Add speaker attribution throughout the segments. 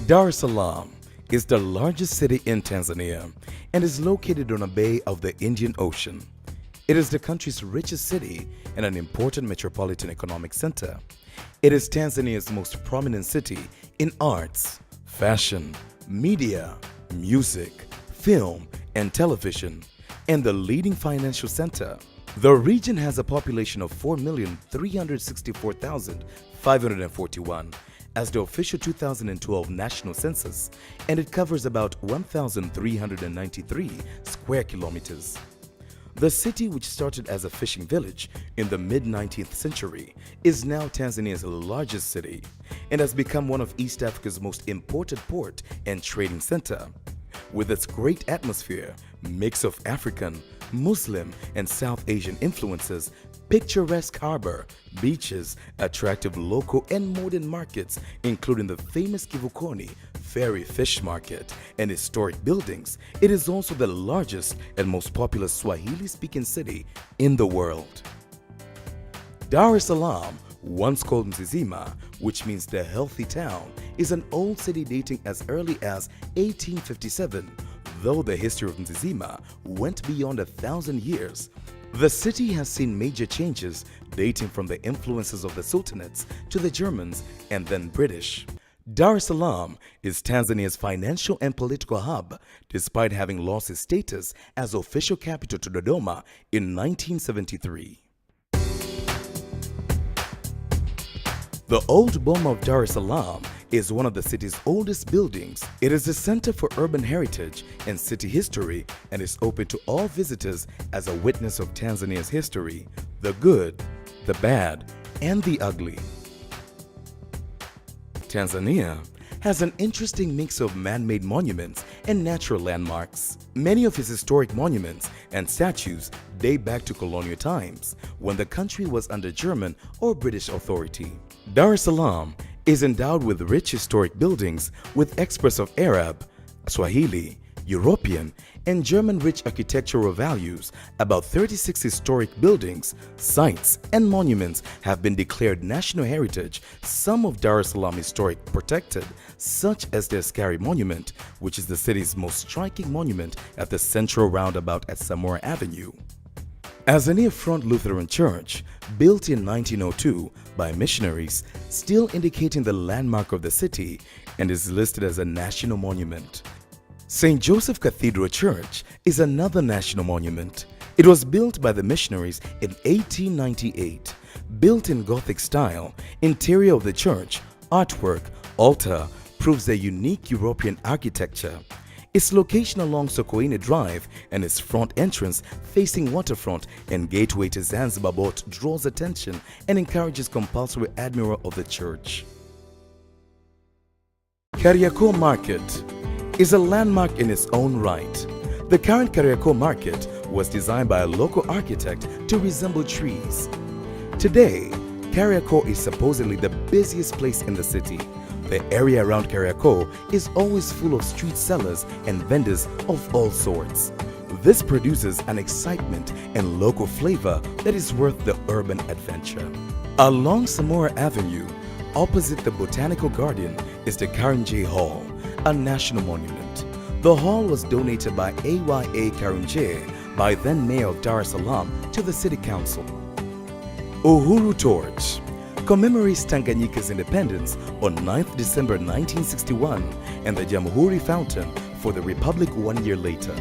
Speaker 1: Dar es Salaam is the largest city in Tanzania and is located on a bay of the Indian Ocean. It is the country's richest city and an important metropolitan economic center. It is Tanzania's most prominent city in arts, fashion, media, music, film, and television, and the leading financial center. The region has a population of 4,364,541 as the official 2012 national census, and it covers about 1,393 square kilometers. The city, which started as a fishing village in the mid-19th century, is now Tanzania's largest city and has become one of East Africa's most important port and trading center. With its great atmosphere, mix of African, Muslim, and South Asian influences, picturesque harbor, beaches, attractive local and modern markets, including the famous Kivukoni Ferry Fish Market, and historic buildings, it is also the largest and most populous Swahili-speaking city in the world. Dar es Salaam, once called Mzizima, which means the healthy town, is an old city dating as early as 1857, though the history of Mzizima went beyond 1,000 years. The city has seen major changes dating from the influences of the Sultanates to the Germans and then British. Dar es Salaam is Tanzania's financial and political hub, despite having lost its status as official capital to Dodoma in 1973. The old Boma of Dar es Salaam is one of the city's oldest buildings. It is a center for urban heritage and city history and is open to all visitors as a witness of Tanzania's history, the good, the bad, and the ugly. Tanzania has an interesting mix of man-made monuments and natural landmarks. Many of its historic monuments and statues date back to colonial times, when the country was under German or British authority. Dar es Salaam is endowed with rich historic buildings with express of Arab, Swahili, European, and German-rich architectural values. About 36 historic buildings, sites, and monuments have been declared national heritage. Some of Dar es Salaam historic protected, such as the Askari Monument, which is the city's most striking monument at the central roundabout at Samora Avenue. Azania Front Lutheran Church, built in 1902 by missionaries, still indicating the landmark of the city, and is listed as a national monument. St. Joseph Cathedral Church is another national monument. It was built by the missionaries in 1898. Built in Gothic style, interior of the church, artwork, altar proves the unique European architecture. Its location along Sokoine Drive and its front entrance facing waterfront and gateway to Zanzibar Boat draws attention and encourages compulsory admiral of the church. Kariakoo Market is a landmark in its own right. The current Kariakoo Market was designed by a local architect to resemble trees. Today, Kariakoo is supposedly the busiest place in the city. The area around Kariakoo is always full of street sellers and vendors of all sorts. This produces an excitement and local flavor that is worth the urban adventure. Along Samora Avenue, opposite the Botanical Garden, is the Karimjee Hall, a national monument. The hall was donated by AYA Karimjee, by then Mayor of Dar es Salaam, to the City Council. Uhuru Torch commemorates Tanganyika's independence on 9th December 1961 and the Jamhuri Fountain for the Republic 1 year later.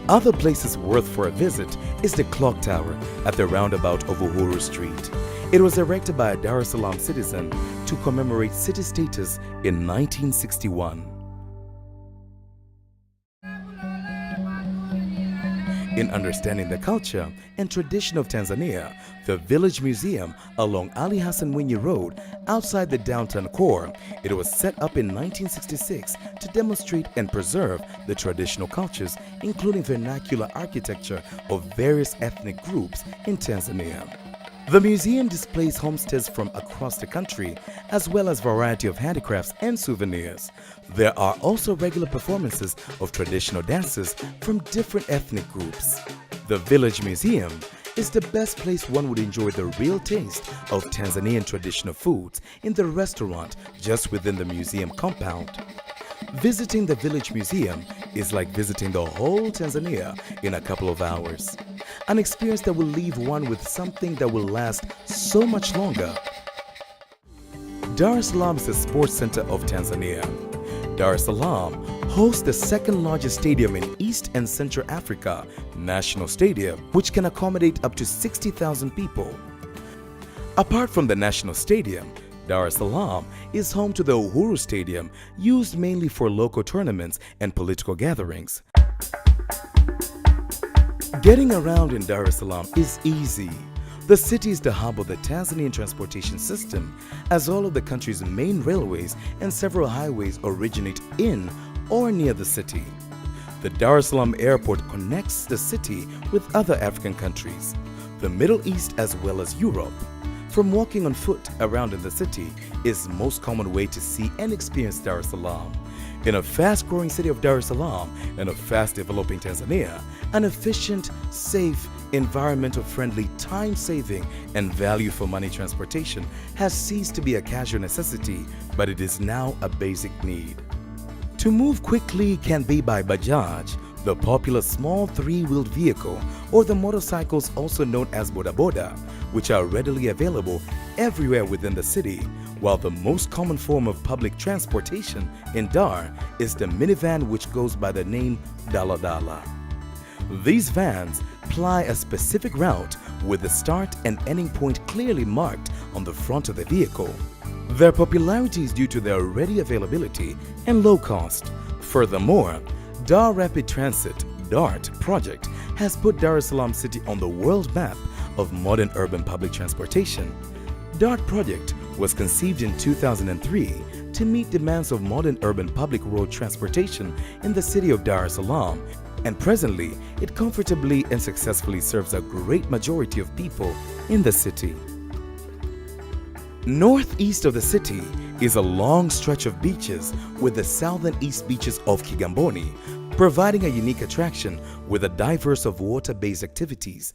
Speaker 1: Other places worth for a visit is the Clock Tower at the roundabout of Uhuru Street. It was erected by a Dar es Salaam citizen to commemorate city status in 1961. In understanding the culture and tradition of Tanzania, the Village Museum along Ali Hassan Mwinyi Road outside the downtown core, it was set up in 1966 to demonstrate and preserve the traditional cultures, including vernacular architecture of various ethnic groups in Tanzania. The museum displays homesteads from across the country, as well as a variety of handicrafts and souvenirs. There are also regular performances of traditional dances from different ethnic groups. The Village Museum is the best place one would enjoy the real taste of Tanzanian traditional foods in the restaurant just within the museum compound. Visiting the Village Museum is like visiting the whole Tanzania in a couple of hours. An experience that will leave one with something that will last so much longer. Dar es Salaam is the sports center of Tanzania. Dar es Salaam hosts the second largest stadium in East and Central Africa, National Stadium, which can accommodate up to 60,000 people. Apart from the National Stadium, Dar es Salaam is home to the Uhuru Stadium, used mainly for local tournaments and political gatherings. Getting around in Dar es Salaam is easy. The city is the hub of the Tanzanian transportation system, as all of the country's main railways and several highways originate in or near the city. The Dar es Salaam airport connects the city with other African countries, the Middle East as well as Europe. From walking on foot around in the city is the most common way to see and experience Dar es Salaam. In a fast-growing city of Dar es Salaam and a fast-developing Tanzania, an efficient, safe, environmental-friendly, time-saving, and value-for-money transportation has ceased to be a casual necessity, but it is now a basic need. To move quickly can be by Bajaj, the popular small three-wheeled vehicle, or the motorcycles also known as boda boda, which are readily available everywhere within the city, while the most common form of public transportation in Dar is the minivan, which goes by the name Dala Dala. These vans ply a specific route with the start and ending point clearly marked on the front of the vehicle. Their popularity is due to their ready availability and low cost. Furthermore, Dar Rapid Transit (DART) project has put Dar es Salaam city on the world map of modern urban public transportation. DART project was conceived in 2003 to meet demands of modern urban public road transportation in the city of Dar es Salaam, and presently it comfortably and successfully serves a great majority of people in the city. Northeast of the city is a long stretch of beaches with the southern east beaches of Kigamboni, providing a unique attraction with a diverse of water-based activities.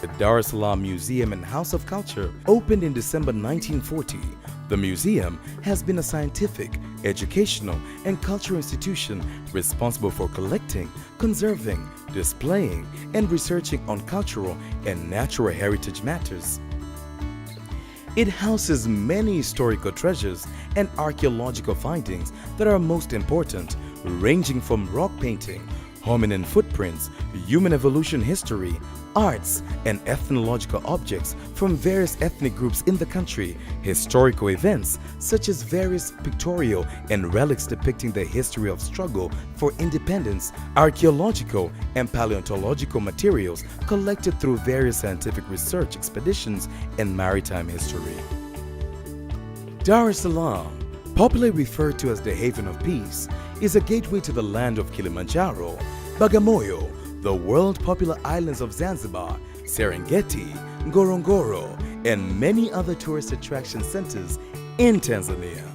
Speaker 1: The Dar es Salaam Museum and House of Culture opened in December 1940. The museum has been a scientific, educational, and cultural institution responsible for collecting, conserving, displaying, and researching on cultural and natural heritage matters. It houses many historical treasures and archaeological findings that are most important, ranging from rock painting, hominin footprints, human evolution history, arts, and ethnological objects from various ethnic groups in the country, historical events such as various pictorial and relics depicting the history of struggle for independence, archaeological and paleontological materials collected through various scientific research expeditions and maritime history. Dar es Salaam, popularly referred to as the Haven of Peace, is a gateway to the land of Kilimanjaro, Bagamoyo, the world-popular islands of Zanzibar, Serengeti, Ngorongoro, and many other tourist attraction centers in Tanzania.